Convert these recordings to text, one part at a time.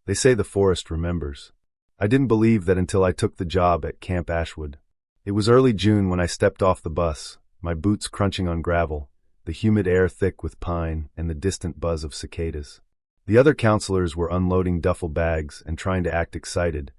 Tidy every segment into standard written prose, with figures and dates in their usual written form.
They say the forest remembers. I didn't believe that until I took the job at Camp Ashwood. It was early June when I stepped off the bus, my boots crunching on gravel, the humid air thick with pine and the distant buzz of cicadas. The other counselors were unloading duffel bags and trying to act excited,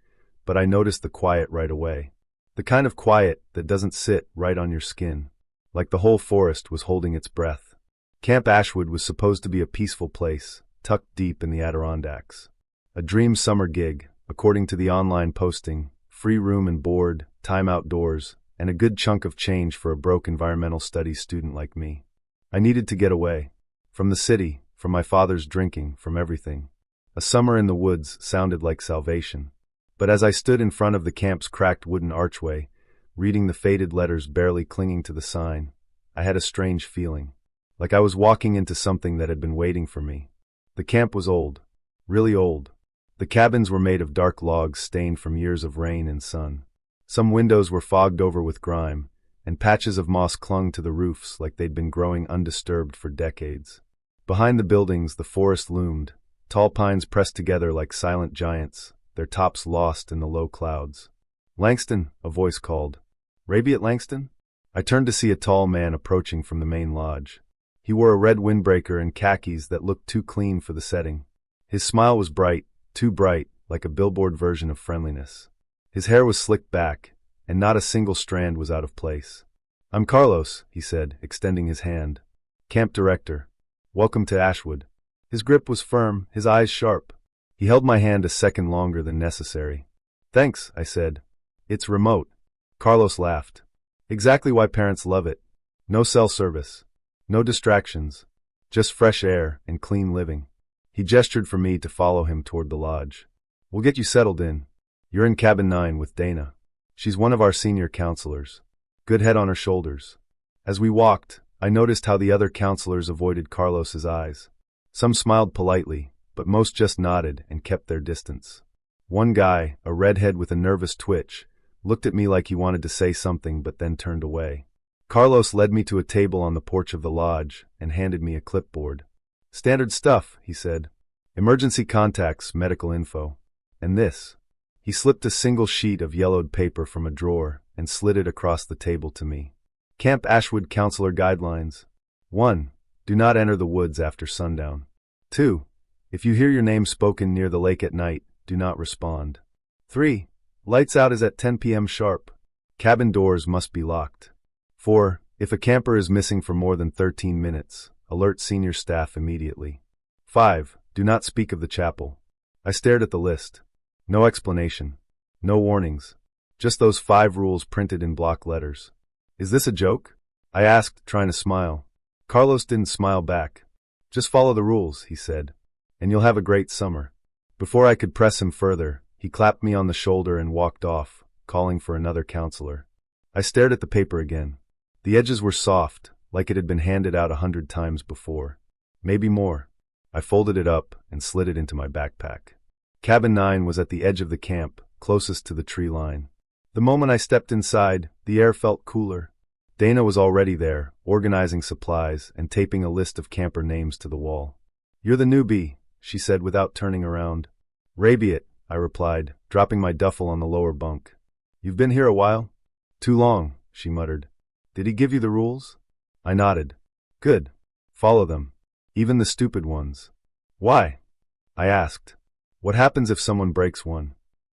but I noticed the quiet right away. The kind of quiet that doesn't sit right on your skin, like the whole forest was holding its breath. Camp Ashwood was supposed to be a peaceful place, tucked deep in the Adirondacks. A dream summer gig, according to the online posting, free room and board, time outdoors, and a good chunk of change for a broke environmental studies student like me. I needed to get away. From the city, from my father's drinking, from everything. A summer in the woods sounded like salvation. But as I stood in front of the camp's cracked wooden archway, reading the faded letters barely clinging to the sign, I had a strange feeling. Like I was walking into something that had been waiting for me. The camp was old. Really old. The cabins were made of dark logs stained from years of rain and sun. Some windows were fogged over with grime, and patches of moss clung to the roofs like they'd been growing undisturbed for decades. Behind the buildings, the forest loomed, tall pines pressed together like silent giants, their tops lost in the low clouds. "Langston," a voice called. "Rabiot Langston?" I turned to see a tall man approaching from the main lodge. He wore a red windbreaker and khakis that looked too clean for the setting. His smile was bright, too bright, like a billboard version of friendliness. His hair was slicked back, and not a single strand was out of place. "I'm Carlos," he said, extending his hand. "Camp director. Welcome to Ashwood." His grip was firm, his eyes sharp. He held my hand a second longer than necessary. "Thanks," I said. "It's remote." Carlos laughed. "Exactly why parents love it. No cell service. No distractions. Just fresh air and clean living." He gestured for me to follow him toward the lodge. "We'll get you settled in. You're in cabin 9 with Dana. She's one of our senior counselors. Good head on her shoulders." As we walked, I noticed how the other counselors avoided Carlos's eyes. Some smiled politely, but most just nodded and kept their distance. One guy, a redhead with a nervous twitch, looked at me like he wanted to say something but then turned away. Carlos led me to a table on the porch of the lodge and handed me a clipboard. "Standard stuff," he said. "Emergency contacts, medical info. And this." He slipped a single sheet of yellowed paper from a drawer and slid it across the table to me. "Camp Ashwood Counselor Guidelines. 1. Do not enter the woods after sundown. 2. If you hear your name spoken near the lake at night, do not respond. 3. Lights out is at 10 p.m. sharp. Cabin doors must be locked. 4. If a camper is missing for more than 13 minutes, alert senior staff immediately. 5. Do not speak of the chapel." I stared at the list. No explanation. No warnings. Just those 5 rules printed in block letters. "Is this a joke?" I asked, trying to smile. Carlos didn't smile back. "Just follow the rules," he said, "and you'll have a great summer." Before I could press him further, he clapped me on the shoulder and walked off, calling for another counselor. I stared at the paper again. The edges were soft, like it had been handed out 100 times before. Maybe more. I folded it up and slid it into my backpack. Cabin 9 was at the edge of the camp, closest to the tree line. The moment I stepped inside, the air felt cooler. Dana was already there, organizing supplies and taping a list of camper names to the wall. "You're the newbie," she said without turning around. "Rabiot," I replied, dropping my duffel on the lower bunk. "You've been here a while?" "Too long," she muttered. "Did he give you the rules?" I nodded. "Good. Follow them. Even the stupid ones." "Why?" I asked. "What happens if someone breaks one?"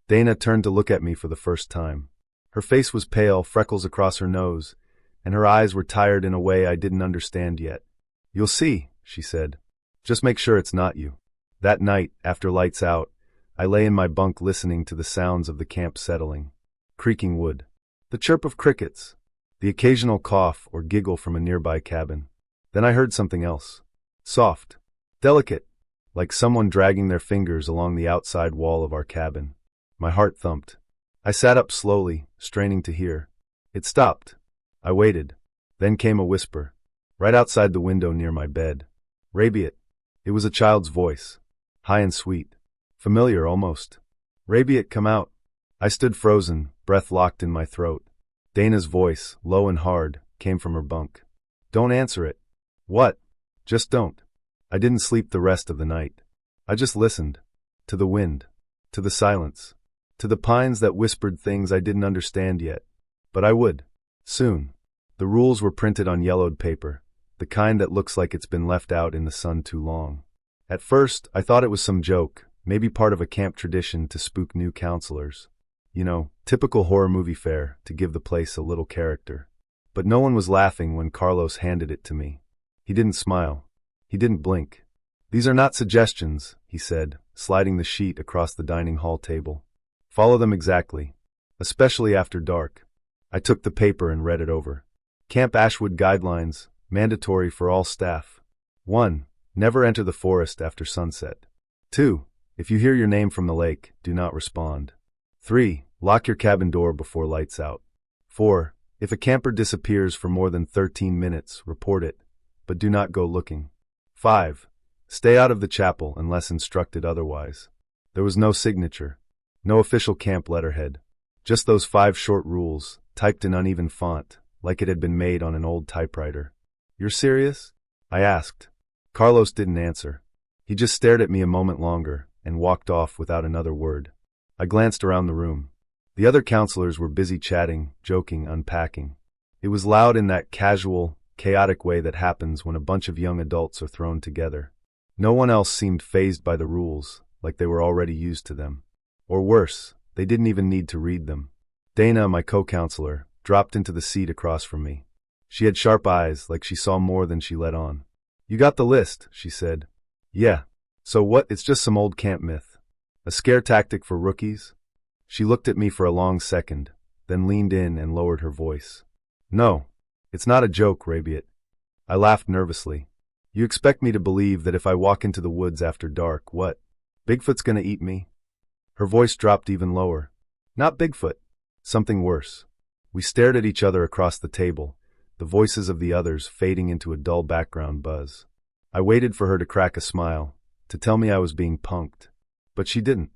Dana turned to look at me for the first time. Her face was pale, freckles across her nose, and her eyes were tired in a way I didn't understand yet. "You'll see," she said. "Just make sure it's not you." That night, after lights out, I lay in my bunk listening to the sounds of the camp settling. Creaking wood. The chirp of crickets. The occasional cough or giggle from a nearby cabin. Then I heard something else. Soft. Delicate. Like someone dragging their fingers along the outside wall of our cabin. My heart thumped. I sat up slowly, straining to hear. It stopped. I waited. Then came a whisper. Right outside the window near my bed. "Rabiot." It was a child's voice. High and sweet. Familiar, almost. "Rabiot, come out." I stood frozen, breath locked in my throat. Dana's voice, low and hard, came from her bunk. "Don't answer it." "What?" "Just don't." I didn't sleep the rest of the night. I just listened. to the wind, to the silence, to the pines that whispered things I didn't understand yet. But I would. Soon. The rules were printed on yellowed paper, the kind that looks like it's been left out in the sun too long. At first, I thought it was some joke, maybe part of a camp tradition to spook new counselors. You know, typical horror movie fare, to give the place a little character. But no one was laughing when Carlos handed it to me. He didn't smile. He didn't blink. "These are not suggestions," he said, sliding the sheet across the dining hall table. "Follow them exactly. Especially after dark." I took the paper and read it over. Camp Ashwood Guidelines, mandatory for all staff. 1. Never enter the forest after sunset. 2. If you hear your name from the lake, do not respond. 3. Lock your cabin door before lights out. 4. If a camper disappears for more than 13 minutes, report it, but do not go looking. 5. Stay out of the chapel unless instructed otherwise. There was no signature, no official camp letterhead, just those 5 short rules, typed in uneven font, like it had been made on an old typewriter. "You're serious?" I asked. Carlos didn't answer. He just stared at me a moment longer and walked off without another word. I glanced around the room. The other counselors were busy chatting, joking, unpacking. It was loud in that casual, chaotic way that happens when a bunch of young adults are thrown together. No one else seemed fazed by the rules, like they were already used to them. Or worse, they didn't even need to read them. Dana, my co-counselor, dropped into the seat across from me. She had sharp eyes, like she saw more than she let on. "You got the list," she said. "Yeah. So what? It's just some old camp myth. A scare tactic for rookies?" She looked at me for a long second, then leaned in and lowered her voice. "No, it's not a joke, Rabiot." I laughed nervously. "You expect me to believe that if I walk into the woods after dark, what? Bigfoot's gonna eat me?" Her voice dropped even lower. "Not Bigfoot. Something worse." We stared at each other across the table, the voices of the others fading into a dull background buzz. I waited for her to crack a smile, to tell me I was being punked. But she didn't.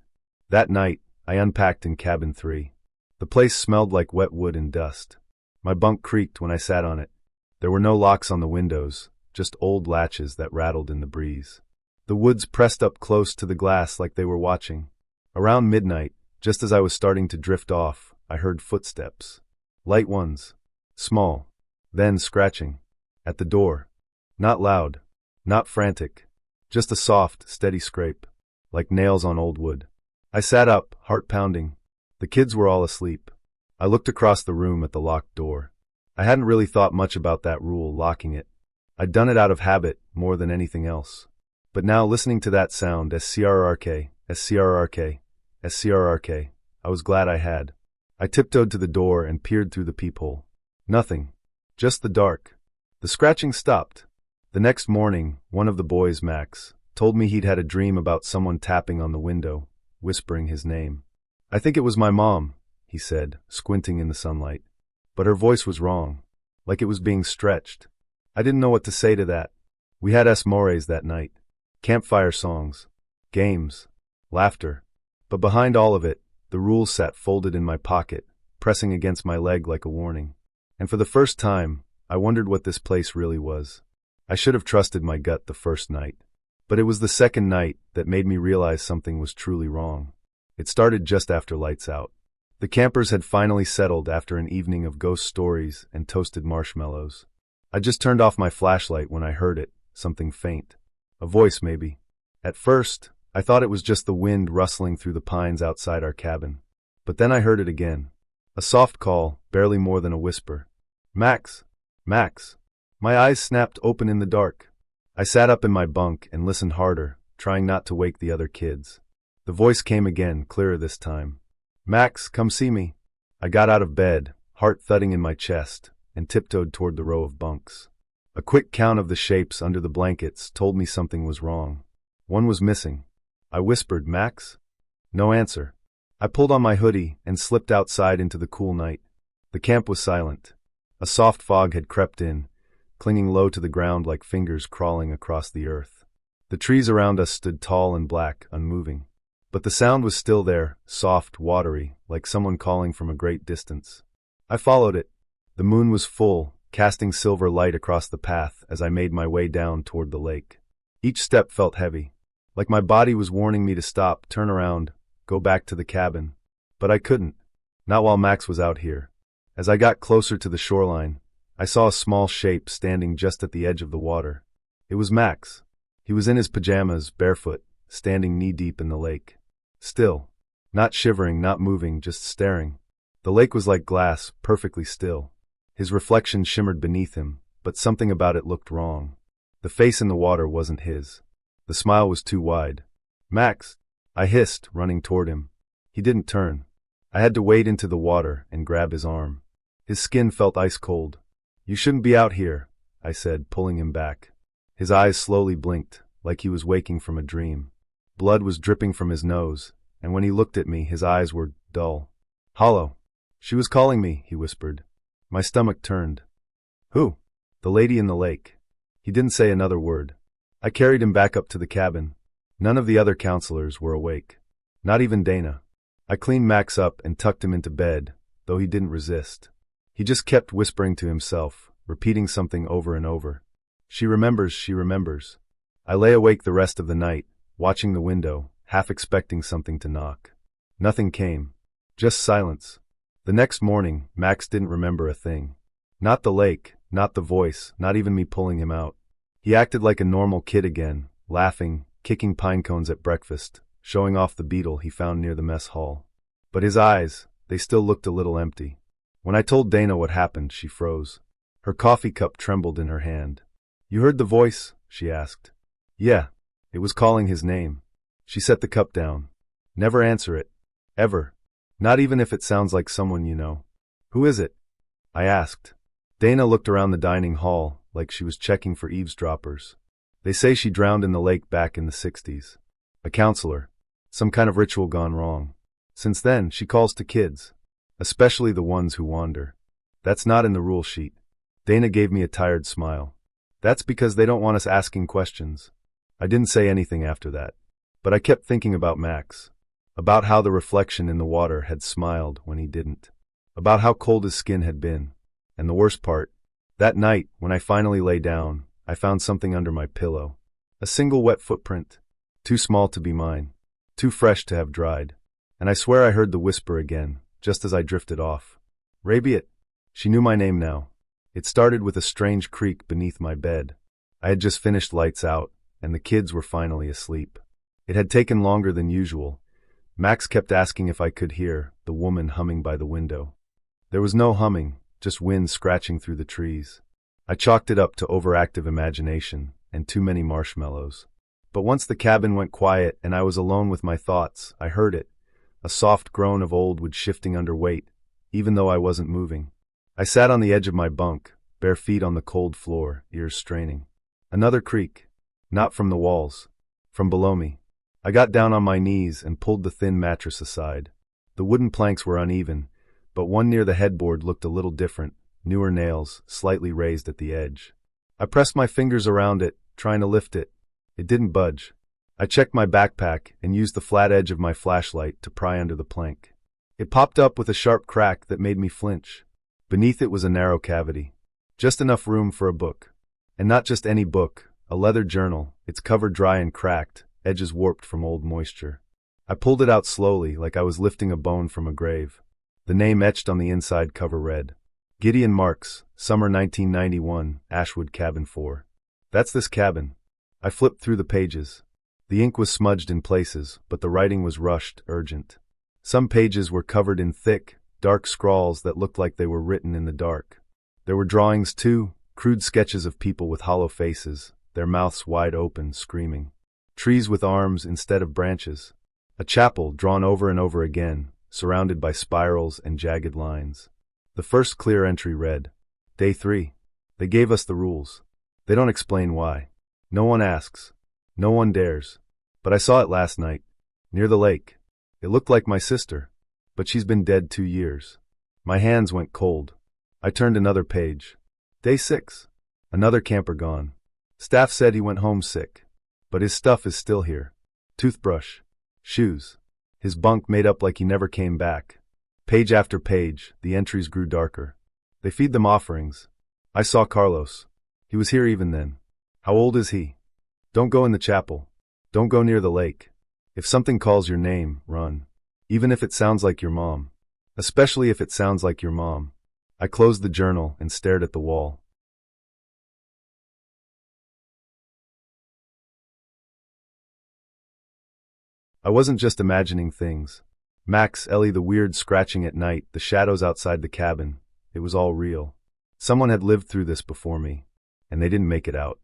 That night, I unpacked in cabin 3. The place smelled like wet wood and dust. My bunk creaked when I sat on it. There were no locks on the windows, just old latches that rattled in the breeze. The woods pressed up close to the glass like they were watching. Around midnight, just as I was starting to drift off, I heard footsteps. Light ones. Small. Then scratching. At the door. Not loud. Not frantic. Just a soft, steady scrape. Like nails on old wood. I sat up, heart pounding. The kids were all asleep. I looked across the room at the locked door. I hadn't really thought much about that rule, locking it. I'd done it out of habit, more than anything else. But now, listening to that sound, SCRRK, SCRRK, SCRRK, I was glad I had. I tiptoed to the door and peered through the peephole. Nothing. Just the dark. The scratching stopped. The next morning, one of the boys, Max, told me he'd had a dream about someone tapping on the window, whispering his name. "I think it was my mom," he said, squinting in the sunlight. But her voice was wrong, like it was being stretched. I didn't know what to say to that. We had mores that night. Campfire songs. Games. Laughter. But behind all of it, the rules sat folded in my pocket, pressing against my leg like a warning. And for the first time, I wondered what this place really was. I should have trusted my gut the first night. But it was the second night that made me realize something was truly wrong. It started just after lights out. The campers had finally settled after an evening of ghost stories and toasted marshmallows. I just turned off my flashlight when I heard it, something faint. A voice, maybe. At first, I thought it was just the wind rustling through the pines outside our cabin. But then I heard it again. A soft call, barely more than a whisper. "Max! Max!" My eyes snapped open in the dark. I sat up in my bunk and listened harder, trying not to wake the other kids. The voice came again, clearer this time. "Max, come see me." I got out of bed, heart thudding in my chest, and tiptoed toward the row of bunks. A quick count of the shapes under the blankets told me something was wrong. One was missing. I whispered, "Max?" No answer. I pulled on my hoodie and slipped outside into the cool night. The camp was silent. A soft fog had crept in, clinging low to the ground like fingers crawling across the earth. The trees around us stood tall and black, unmoving. But the sound was still there, soft, watery, like someone calling from a great distance. I followed it. The moon was full, casting silver light across the path as I made my way down toward the lake. Each step felt heavy, Like my body was warning me to stop, turn around, go back to the cabin. But I couldn't. Not while Max was out here. As I got closer to the shoreline, I saw a small shape standing just at the edge of the water. It was Max. He was in his pajamas, barefoot, standing knee-deep in the lake. Still. Not shivering, not moving, just staring. The lake was like glass, perfectly still. His reflection shimmered beneath him, but something about it looked wrong. The face in the water wasn't his. The smile was too wide. "Max!" I hissed, running toward him. He didn't turn. I had to wade into the water and grab his arm. His skin felt ice cold. "You shouldn't be out here," I said, pulling him back. His eyes slowly blinked, like he was waking from a dream. Blood was dripping from his nose, and when he looked at me, his eyes were dull. "Hollow." "She was calling me," he whispered. My stomach turned. "Who?" "The lady in the lake." He didn't say another word. I carried him back up to the cabin. None of the other counselors were awake. Not even Dana. I cleaned Max up and tucked him into bed, though he didn't resist. He just kept whispering to himself, repeating something over and over. "She remembers, she remembers." I lay awake the rest of the night, watching the window, half expecting something to knock. Nothing came. Just silence. The next morning, Max didn't remember a thing. Not the lake, not the voice, not even me pulling him out. He acted like a normal kid again, laughing, kicking pine cones at breakfast, showing off the beetle he found near the mess hall. But his eyes, they still looked a little empty. When I told Dana what happened, she froze. Her coffee cup trembled in her hand. "You heard the voice?" she asked. "Yeah. It was calling his name." She set the cup down. "Never answer it. Ever. Not even if it sounds like someone you know." "Who is it?" I asked. Dana looked around the dining hall, like she was checking for eavesdroppers. "They say she drowned in the lake back in the 60s. A counselor. Some kind of ritual gone wrong. Since then, she calls to kids. Especially the ones who wander. That's not in the rule sheet." Dana gave me a tired smile. "That's because they don't want us asking questions." I didn't say anything after that. But I kept thinking about Max. About how the reflection in the water had smiled when he didn't. About how cold his skin had been. And the worst part, that night, when I finally lay down, I found something under my pillow. A single wet footprint. Too small to be mine. Too fresh to have dried. And I swear I heard the whisper again, just as I drifted off. "Rabiot." She knew my name now. It started with a strange creak beneath my bed. I had just finished lights out, and the kids were finally asleep. It had taken longer than usual. Max kept asking if I could hear the woman humming by the window. There was no humming, just wind scratching through the trees. I chalked it up to overactive imagination and too many marshmallows. But once the cabin went quiet and I was alone with my thoughts, I heard it. A soft groan of old wood shifting under weight, even though I wasn't moving. I sat on the edge of my bunk, bare feet on the cold floor, ears straining. Another creak. Not from the walls. From below me. I got down on my knees and pulled the thin mattress aside. The wooden planks were uneven, but one near the headboard looked a little different, newer nails, slightly raised at the edge. I pressed my fingers around it, trying to lift it. It didn't budge. I checked my backpack and used the flat edge of my flashlight to pry under the plank. It popped up with a sharp crack that made me flinch. Beneath it was a narrow cavity. Just enough room for a book. And not just any book, a leather journal, its cover dry and cracked, edges warped from old moisture. I pulled it out slowly, like I was lifting a bone from a grave. The name etched on the inside cover read, "Gideon Marks, Summer 1991, Ashwood Cabin 4. That's this cabin. I flipped through the pages. The ink was smudged in places, but the writing was rushed, urgent. Some pages were covered in thick, dark scrawls that looked like they were written in the dark. There were drawings too, crude sketches of people with hollow faces, their mouths wide open, screaming. Trees with arms instead of branches. A chapel drawn over and over again, surrounded by spirals and jagged lines. The first clear entry read, "Day 3. They gave us the rules. They don't explain why. No one asks. No one dares. But I saw it last night. Near the lake. It looked like my sister. But she's been dead 2 years." My hands went cold. I turned another page. Day 6. Another camper gone. Staff said he went home sick. But his stuff is still here. Toothbrush. Shoes. His bunk made up like he never came back. Page after page, the entries grew darker. They feed them offerings. I saw Carlos. He was here even then. How old is he? Don't go in the chapel. Don't go near the lake. If something calls your name, run. Even if it sounds like your mom. Especially if it sounds like your mom. I closed the journal and stared at the wall. I wasn't just imagining things. Max, Ellie, the weird scratching at night, the shadows outside the cabin. It was all real. Someone had lived through this before me, and they didn't make it out.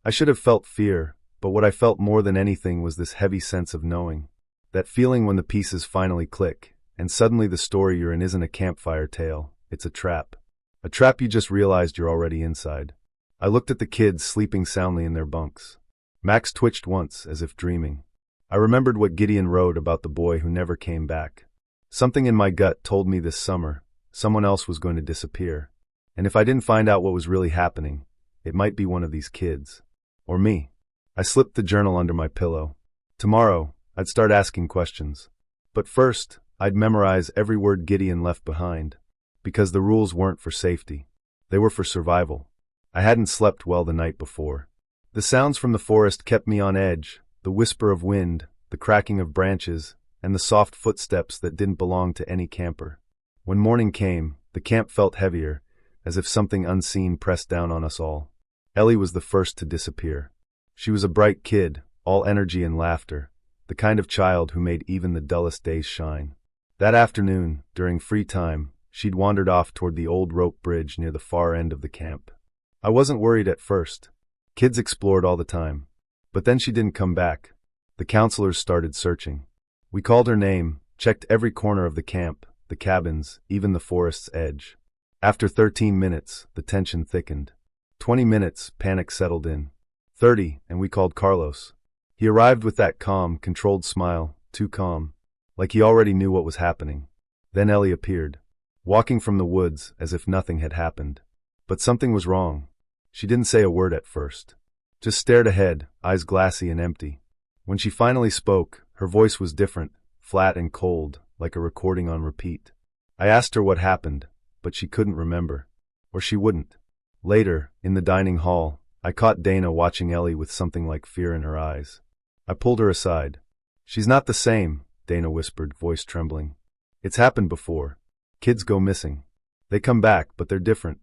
I should have felt fear, but what I felt more than anything was this heavy sense of knowing. That feeling when the pieces finally click, and suddenly the story you're in isn't a campfire tale, it's a trap. A trap you just realized you're already inside. I looked at the kids sleeping soundly in their bunks. Max twitched once, as if dreaming. I remembered what Gideon wrote about the boy who never came back. Something in my gut told me this summer, someone else was going to disappear. And if I didn't find out what was really happening, it might be one of these kids. Or me. I slipped the journal under my pillow. Tomorrow, I'd start asking questions. But first, I'd memorize every word Gideon left behind. Because the rules weren't for safety. They were for survival. I hadn't slept well the night before. The sounds from the forest kept me on edge. The whisper of wind, the cracking of branches, and the soft footsteps that didn't belong to any camper. When morning came, the camp felt heavier, as if something unseen pressed down on us all. Ellie was the first to disappear. She was a bright kid, all energy and laughter, the kind of child who made even the dullest days shine. That afternoon, during free time, she'd wandered off toward the old rope bridge near the far end of the camp. I wasn't worried at first. Kids explored all the time. But then she didn't come back. The counselors started searching. We called her name, checked every corner of the camp, the cabins, even the forest's edge. After 13 minutes, the tension thickened. 20 minutes, panic settled in. 30, and we called Carlos. He arrived with that calm, controlled smile, too calm, like he already knew what was happening. Then Ellie appeared, walking from the woods as if nothing had happened. But something was wrong. She didn't say a word at first. Just stared ahead, eyes glassy and empty. When she finally spoke, her voice was different, flat and cold, like a recording on repeat. I asked her what happened, but she couldn't remember. Or she wouldn't. Later, in the dining hall, I caught Dana watching Ellie with something like fear in her eyes. I pulled her aside. She's not the same, Dana whispered, voice trembling. It's happened before. Kids go missing. They come back, but they're different.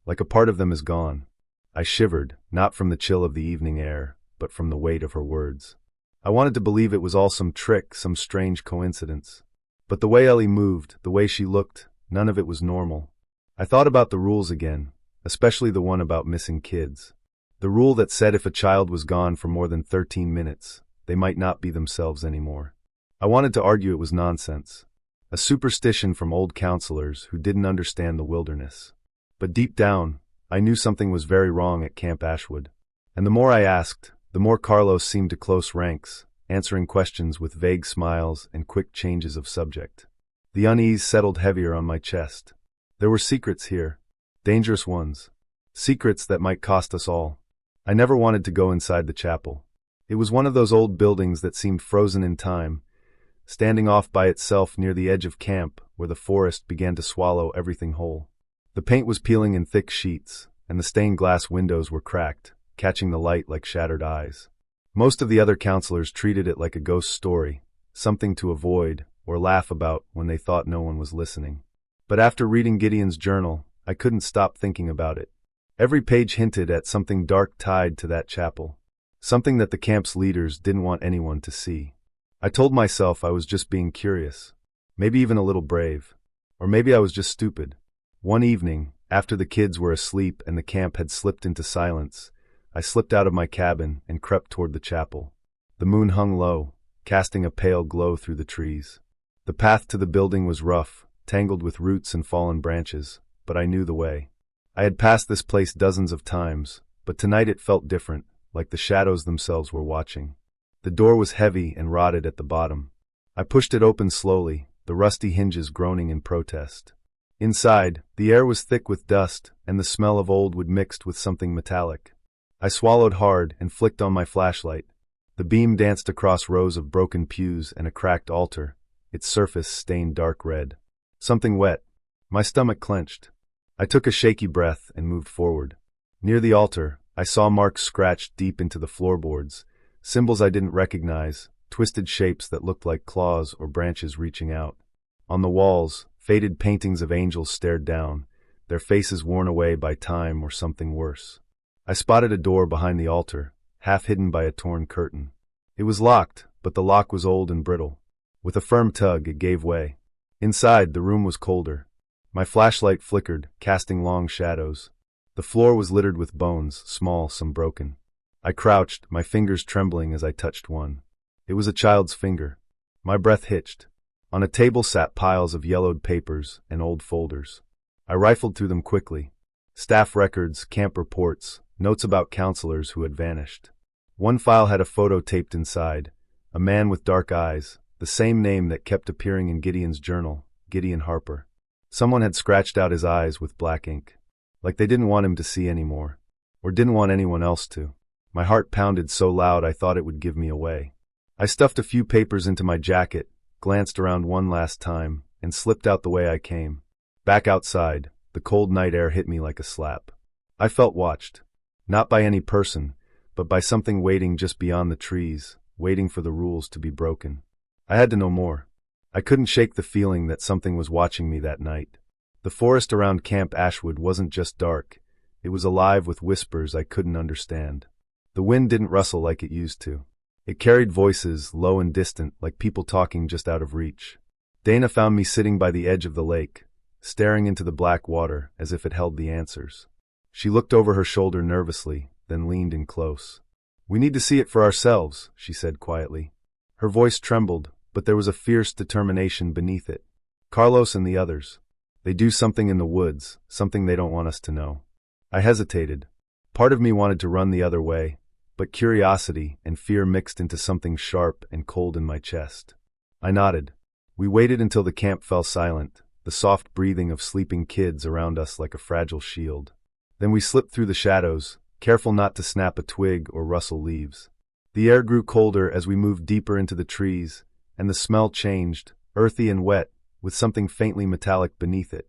Like a part of them is gone. I shivered, not from the chill of the evening air, but from the weight of her words. I wanted to believe it was all some trick, some strange coincidence. But the way Ellie moved, the way she looked, none of it was normal. I thought about the rules again, especially the one about missing kids. The rule that said if a child was gone for more than 13 minutes, they might not be themselves anymore. I wanted to argue it was nonsense. A superstition from old counselors who didn't understand the wilderness. But deep down, I knew something was very wrong at Camp Ashwood. And the more I asked, the more Carlos seemed to close ranks, answering questions with vague smiles and quick changes of subject. The unease settled heavier on my chest. There were secrets here. Dangerous ones. Secrets that might cost us all. I never wanted to go inside the chapel. It was one of those old buildings that seemed frozen in time, standing off by itself near the edge of camp where the forest began to swallow everything whole. The paint was peeling in thick sheets, and the stained glass windows were cracked, catching the light like shattered eyes. Most of the other counselors treated it like a ghost story, something to avoid or laugh about when they thought no one was listening. But after reading Gideon's journal, I couldn't stop thinking about it. Every page hinted at something dark tied to that chapel, something that the camp's leaders didn't want anyone to see. I told myself I was just being curious, maybe even a little brave, or maybe I was just stupid. One evening, after the kids were asleep and the camp had slipped into silence, I slipped out of my cabin and crept toward the chapel. The moon hung low, casting a pale glow through the trees. The path to the building was rough, tangled with roots and fallen branches, but I knew the way. I had passed this place dozens of times, but tonight it felt different, like the shadows themselves were watching. The door was heavy and rotted at the bottom. I pushed it open slowly, the rusty hinges groaning in protest. Inside, the air was thick with dust, and the smell of old wood mixed with something metallic. I swallowed hard and flicked on my flashlight. The beam danced across rows of broken pews and a cracked altar, its surface stained dark red. Something wet. My stomach clenched. I took a shaky breath and moved forward. Near the altar, I saw marks scratched deep into the floorboards, symbols I didn't recognize, twisted shapes that looked like claws or branches reaching out. On the walls, faded paintings of angels stared down, their faces worn away by time or something worse. I spotted a door behind the altar, half hidden by a torn curtain. It was locked, but the lock was old and brittle. With a firm tug, it gave way. Inside, the room was colder. My flashlight flickered, casting long shadows. The floor was littered with bones, small, some broken. I crouched, my fingers trembling as I touched one. It was a child's finger. My breath hitched. On a table sat piles of yellowed papers and old folders. I rifled through them quickly. Staff records, camp reports, notes about counselors who had vanished. One file had a photo taped inside, a man with dark eyes, the same name that kept appearing in Gideon's journal, Gideon Harper. Someone had scratched out his eyes with black ink, like they didn't want him to see anymore, or didn't want anyone else to. My heart pounded so loud I thought it would give me away. I stuffed a few papers into my jacket, glanced around one last time, and slipped out the way I came. Back outside, the cold night air hit me like a slap. I felt watched. Not by any person, but by something waiting just beyond the trees, waiting for the rules to be broken. I had to know more. I couldn't shake the feeling that something was watching me that night. The forest around Camp Ashwood wasn't just dark, it was alive with whispers I couldn't understand. The wind didn't rustle like it used to. It carried voices, low and distant, like people talking just out of reach. Dana found me sitting by the edge of the lake, staring into the black water as if it held the answers. She looked over her shoulder nervously, then leaned in close. "We need to see it for ourselves," she said quietly. Her voice trembled, but there was a fierce determination beneath it. "Carlos and the others. They do something in the woods, something they don't want us to know." I hesitated. Part of me wanted to run the other way, but curiosity and fear mixed into something sharp and cold in my chest. I nodded. We waited until the camp fell silent, the soft breathing of sleeping kids around us like a fragile shield. Then we slipped through the shadows, careful not to snap a twig or rustle leaves. The air grew colder as we moved deeper into the trees, and the smell changed, earthy and wet, with something faintly metallic beneath it.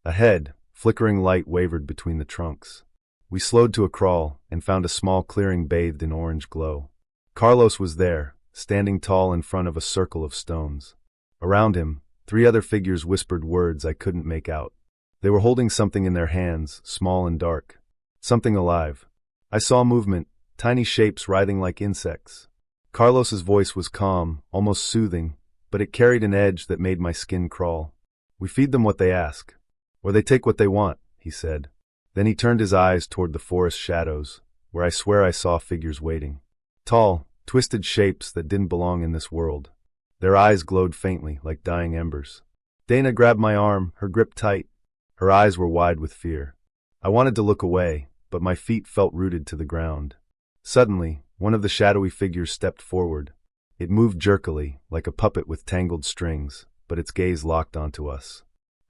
Ahead, flickering light wavered between the trunks. We slowed to a crawl and found a small clearing bathed in orange glow. Carlos was there, standing tall in front of a circle of stones. Around him, 3 other figures whispered words I couldn't make out. They were holding something in their hands, small and dark. Something alive. I saw movement, tiny shapes writhing like insects. Carlos's voice was calm, almost soothing, but it carried an edge that made my skin crawl. "We feed them what they ask. Or they take what they want," he said. Then he turned his eyes toward the forest shadows, where I swear I saw figures waiting. Tall, twisted shapes that didn't belong in this world. Their eyes glowed faintly, like dying embers. Dana grabbed my arm, her grip tight. Her eyes were wide with fear. I wanted to look away, but my feet felt rooted to the ground. Suddenly, one of the shadowy figures stepped forward. It moved jerkily, like a puppet with tangled strings, but its gaze locked onto us.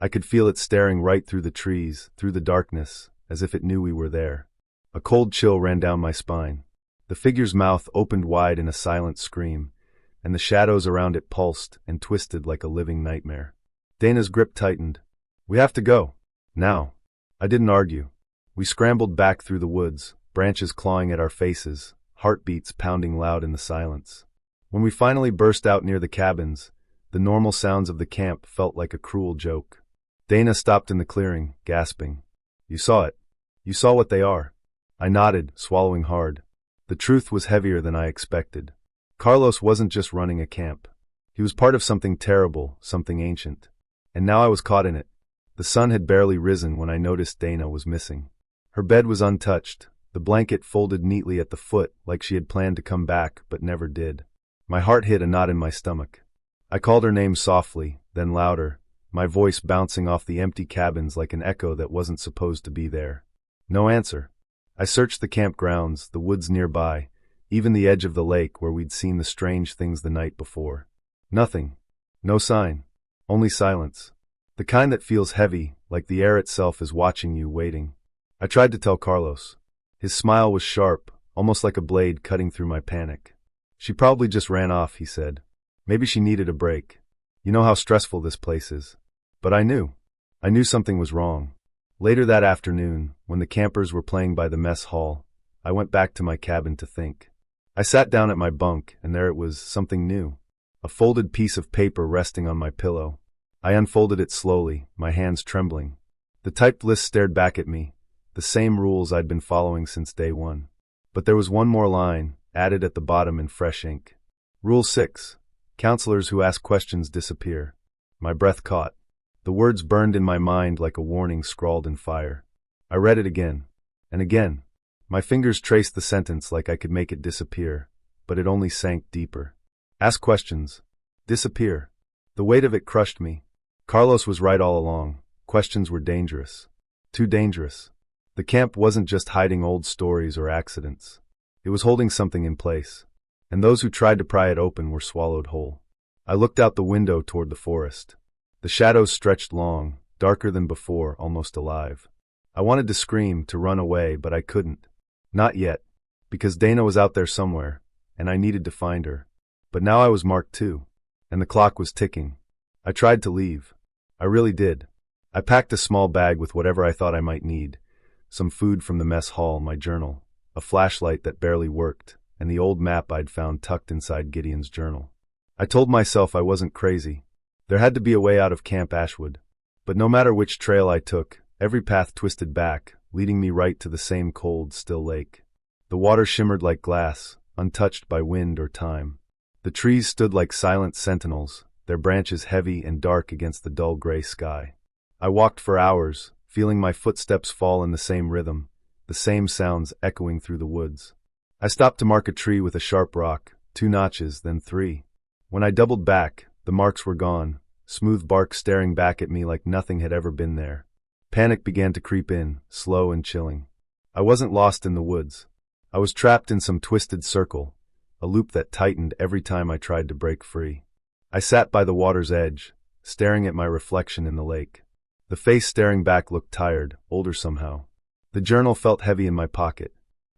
I could feel it staring right through the trees, through the darkness, as if it knew we were there. A cold chill ran down my spine. The figure's mouth opened wide in a silent scream, and the shadows around it pulsed and twisted like a living nightmare. Dana's grip tightened. "We have to go. Now." I didn't argue. We scrambled back through the woods, branches clawing at our faces, heartbeats pounding loud in the silence. When we finally burst out near the cabins, the normal sounds of the camp felt like a cruel joke. Dana stopped in the clearing, gasping. "You saw it. You saw what they are." I nodded, swallowing hard. The truth was heavier than I expected. Carlos wasn't just running a camp. He was part of something terrible, something ancient. And now I was caught in it. The sun had barely risen when I noticed Dana was missing. Her bed was untouched, the blanket folded neatly at the foot like she had planned to come back but never did. My heart hit a knot in my stomach. I called her name softly, then louder, my voice bouncing off the empty cabins like an echo that wasn't supposed to be there. No answer. I searched the campgrounds, the woods nearby, even the edge of the lake where we'd seen the strange things the night before. Nothing. No sign. Only silence. The kind that feels heavy, like the air itself is watching you, waiting. I tried to tell Carlos. His smile was sharp, almost like a blade cutting through my panic. She probably just ran off, he said. Maybe she needed a break. You know how stressful this place is. But I knew. I knew something was wrong. Later that afternoon, when the campers were playing by the mess hall, I went back to my cabin to think. I sat down at my bunk, and there it was, something new. A folded piece of paper resting on my pillow. I unfolded it slowly, my hands trembling. The typed list stared back at me, the same rules I'd been following since day one. But there was one more line, added at the bottom in fresh ink. Rule 6. Counselors who ask questions disappear. My breath caught. The words burned in my mind like a warning scrawled in fire. I read it again. And again. My fingers traced the sentence like I could make it disappear, but it only sank deeper. Ask questions. Disappear. The weight of it crushed me. Carlos was right all along. Questions were dangerous. Too dangerous. The camp wasn't just hiding old stories or accidents. It was holding something in place. And those who tried to pry it open were swallowed whole. I looked out the window toward the forest. The shadows stretched long, darker than before, almost alive. I wanted to scream, to run away, but I couldn't. Not yet. Because Dana was out there somewhere, and I needed to find her. But now I was marked too. And the clock was ticking. I tried to leave. I really did. I packed a small bag with whatever I thought I might need. Some food from the mess hall, my journal, a flashlight that barely worked, and the old map I'd found tucked inside Gideon's journal. I told myself I wasn't crazy. There had to be a way out of Camp Ashwood. But no matter which trail I took, every path twisted back, leading me right to the same cold, still lake. The water shimmered like glass, untouched by wind or time. The trees stood like silent sentinels, their branches heavy and dark against the dull gray sky. I walked for hours, feeling my footsteps fall in the same rhythm, the same sounds echoing through the woods. I stopped to mark a tree with a sharp rock, 2 notches, then 3. When I doubled back, the marks were gone, smooth bark staring back at me like nothing had ever been there. Panic began to creep in, slow and chilling. I wasn't lost in the woods. I was trapped in some twisted circle, a loop that tightened every time I tried to break free. I sat by the water's edge, staring at my reflection in the lake. The face staring back looked tired, older somehow. The journal felt heavy in my pocket.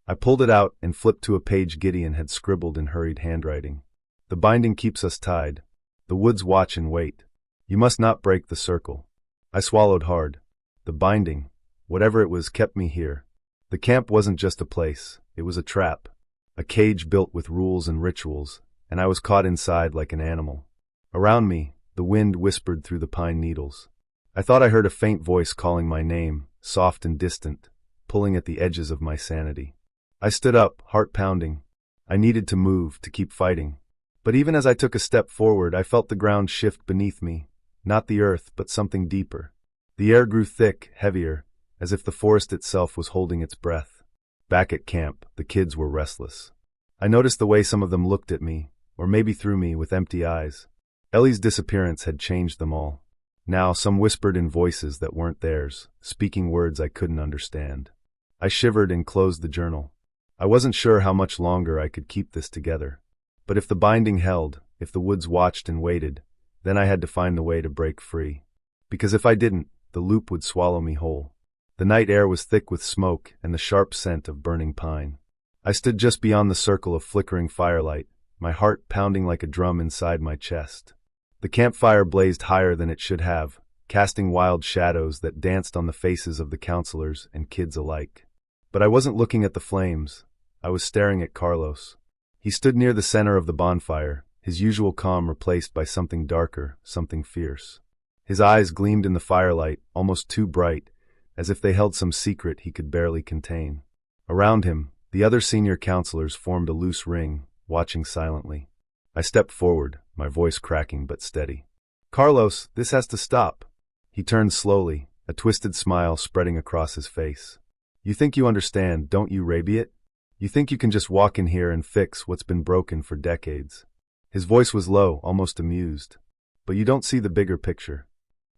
I pulled it out and flipped to a page Gideon had scribbled in hurried handwriting. The binding keeps us tied. The woods watch and wait. You must not break the circle. I swallowed hard. The binding, whatever it was, kept me here. The camp wasn't just a place, it was a trap. A cage built with rules and rituals, and I was caught inside like an animal. Around me, the wind whispered through the pine needles. I thought I heard a faint voice calling my name, soft and distant, pulling at the edges of my sanity. I stood up, heart pounding. I needed to move, to keep fighting. But even as I took a step forward, I felt the ground shift beneath me, not the earth, but something deeper. The air grew thick, heavier, as if the forest itself was holding its breath. Back at camp, the kids were restless. I noticed the way some of them looked at me, or maybe through me, with empty eyes. Ellie's disappearance had changed them all. Now some whispered in voices that weren't theirs, speaking words I couldn't understand. I shivered and closed the journal. I wasn't sure how much longer I could keep this together. But if the binding held, if the woods watched and waited, then I had to find the way to break free. Because if I didn't, the loop would swallow me whole. The night air was thick with smoke and the sharp scent of burning pine. I stood just beyond the circle of flickering firelight, my heart pounding like a drum inside my chest. The campfire blazed higher than it should have, casting wild shadows that danced on the faces of the counselors and kids alike. But I wasn't looking at the flames. I was staring at Carlos. He stood near the center of the bonfire, his usual calm replaced by something darker, something fierce. His eyes gleamed in the firelight, almost too bright, as if they held some secret he could barely contain. Around him, the other senior counselors formed a loose ring, watching silently. I stepped forward, my voice cracking but steady. "Carlos, this has to stop." He turned slowly, a twisted smile spreading across his face. "You think you understand, don't you, Rabiot? You think you can just walk in here and fix what's been broken for decades." His voice was low, almost amused. "But you don't see the bigger picture."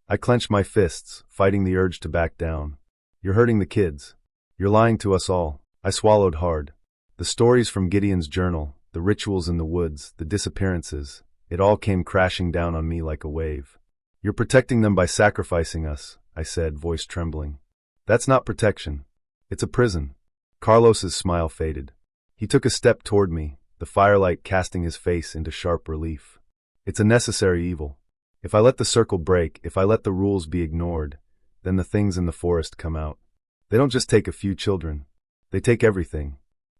I clenched my fists, fighting the urge to back down. "You're hurting the kids. You're lying to us all." I swallowed hard. The stories from Gideon's journal, the rituals in the woods, the disappearances, it all came crashing down on me like a wave. You're protecting them by sacrificing us, I said, voice trembling. That's not protection. It's a prison. Carlos's smile faded. He took a step toward me, the firelight casting his face into sharp relief. It's a necessary evil. If I let the circle break, if I let the rules be ignored, then the things in the forest come out. They don't just take a few children. They take everything.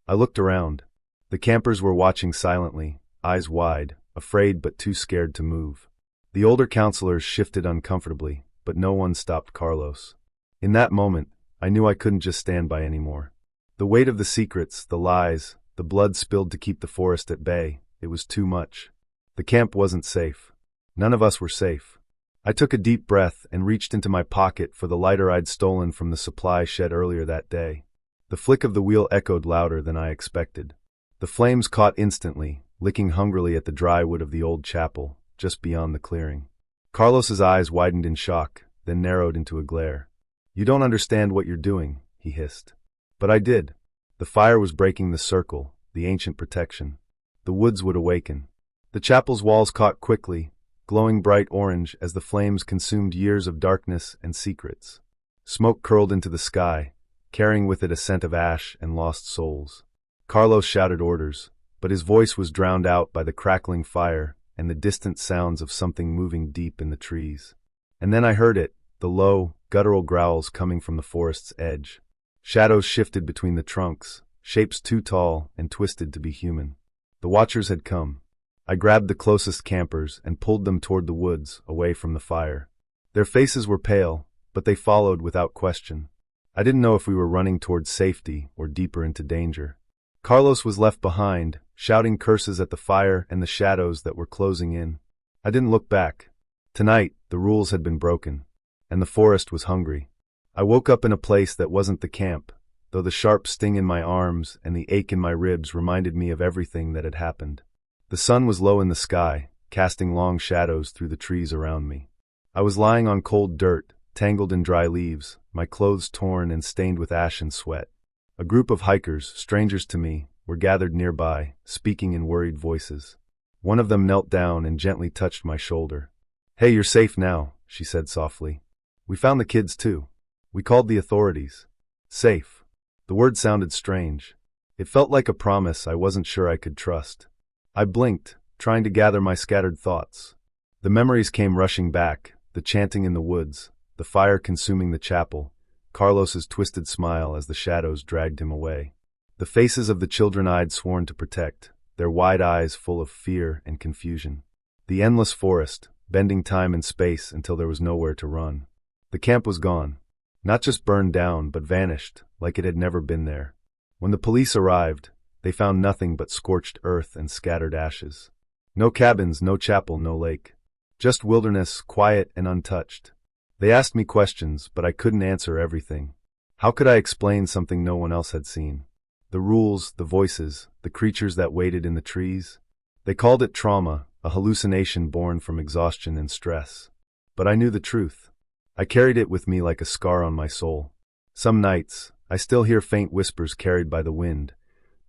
I looked around. The campers were watching silently, eyes wide, afraid but too scared to move. The older counselors shifted uncomfortably, but no one stopped Carlos. In that moment, I knew I couldn't just stand by anymore. The weight of the secrets, the lies, the blood spilled to keep the forest at bay, it was too much. The camp wasn't safe. None of us were safe. I took a deep breath and reached into my pocket for the lighter I'd stolen from the supply shed earlier that day. The flick of the wheel echoed louder than I expected. The flames caught instantly, licking hungrily at the dry wood of the old chapel, just beyond the clearing. Carlos's eyes widened in shock, then narrowed into a glare. You don't understand what you're doing, he hissed. But I did. The fire was breaking the circle, the ancient protection. The woods would awaken. The chapel's walls caught quickly, glowing bright orange as the flames consumed years of darkness and secrets. Smoke curled into the sky, carrying with it a scent of ash and lost souls. Carlos shouted orders, but his voice was drowned out by the crackling fire and the distant sounds of something moving deep in the trees. And then I heard it, the low, guttural growls coming from the forest's edge. Shadows shifted between the trunks, shapes too tall and twisted to be human. The watchers had come. I grabbed the closest campers and pulled them toward the woods, away from the fire. Their faces were pale, but they followed without question. I didn't know if we were running toward safety or deeper into danger. Carlos was left behind, shouting curses at the fire and the shadows that were closing in. I didn't look back. Tonight, the rules had been broken, and the forest was hungry. I woke up in a place that wasn't the camp, though the sharp sting in my arms and the ache in my ribs reminded me of everything that had happened. The sun was low in the sky, casting long shadows through the trees around me. I was lying on cold dirt, tangled in dry leaves, my clothes torn and stained with ash and sweat. A group of hikers, strangers to me, were gathered nearby, speaking in worried voices. One of them knelt down and gently touched my shoulder. "Hey, you're safe now," she said softly. "We found the kids too. We called the authorities." Safe. The word sounded strange. It felt like a promise I wasn't sure I could trust. I blinked, trying to gather my scattered thoughts. The memories came rushing back, the chanting in the woods, the fire consuming the chapel, Carlos's twisted smile as the shadows dragged him away. The faces of the children I'd sworn to protect, their wide eyes full of fear and confusion. The endless forest, bending time and space until there was nowhere to run. The camp was gone. Not just burned down, but vanished, like it had never been there. When the police arrived, they found nothing but scorched earth and scattered ashes. No cabins, no chapel, no lake. Just wilderness, quiet and untouched. They asked me questions, but I couldn't answer everything. How could I explain something no one else had seen? The rules, the voices, the creatures that waited in the trees. They called it trauma, a hallucination born from exhaustion and stress. But I knew the truth. I carried it with me like a scar on my soul. Some nights, I still hear faint whispers carried by the wind,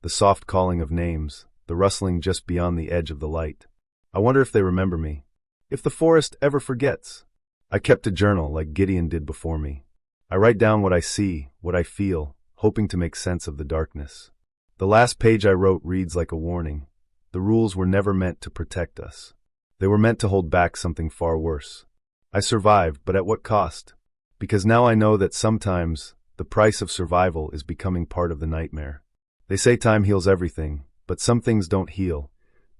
the soft calling of names, the rustling just beyond the edge of the light. I wonder if they remember me. If the forest ever forgets. I kept a journal like Gideon did before me. I write down what I see, what I feel, hoping to make sense of the darkness. The last page I wrote reads like a warning. The rules were never meant to protect us. They were meant to hold back something far worse. I survived, but at what cost? Because now I know that sometimes the price of survival is becoming part of the nightmare. They say time heals everything, but some things don't heal.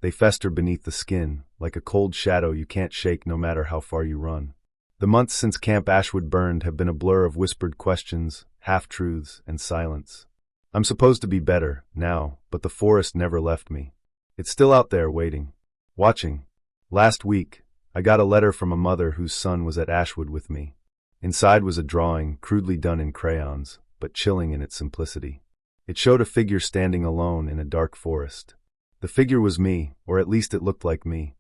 They fester beneath the skin, like a cold shadow you can't shake no matter how far you run. The months since Camp Ashwood burned have been a blur of whispered questions, half-truths, and silence. I'm supposed to be better, now, but the forest never left me. It's still out there waiting, watching. Last week, I got a letter from a mother whose son was at Ashwood with me. Inside was a drawing, crudely done in crayons, but chilling in its simplicity. It showed a figure standing alone in a dark forest. The figure was me, or at least it looked like me.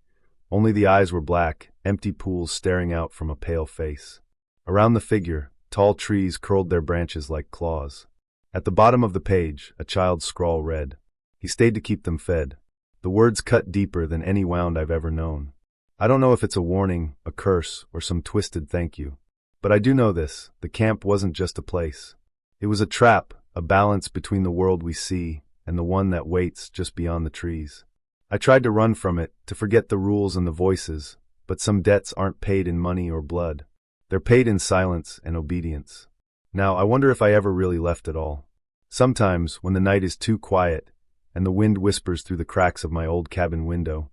Only the eyes were black, empty pools staring out from a pale face. Around the figure, tall trees curled their branches like claws. At the bottom of the page, a child's scrawl read, "He stayed to keep them fed." The words cut deeper than any wound I've ever known. I don't know if it's a warning, a curse, or some twisted thank you. But I do know this: the camp wasn't just a place. It was a trap, a balance between the world we see and the one that waits just beyond the trees. I tried to run from it, to forget the rules and the voices, but some debts aren't paid in money or blood. They're paid in silence and obedience. Now, I wonder if I ever really left at all. Sometimes, when the night is too quiet and the wind whispers through the cracks of my old cabin window,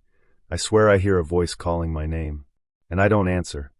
I swear I hear a voice calling my name. And I don't answer.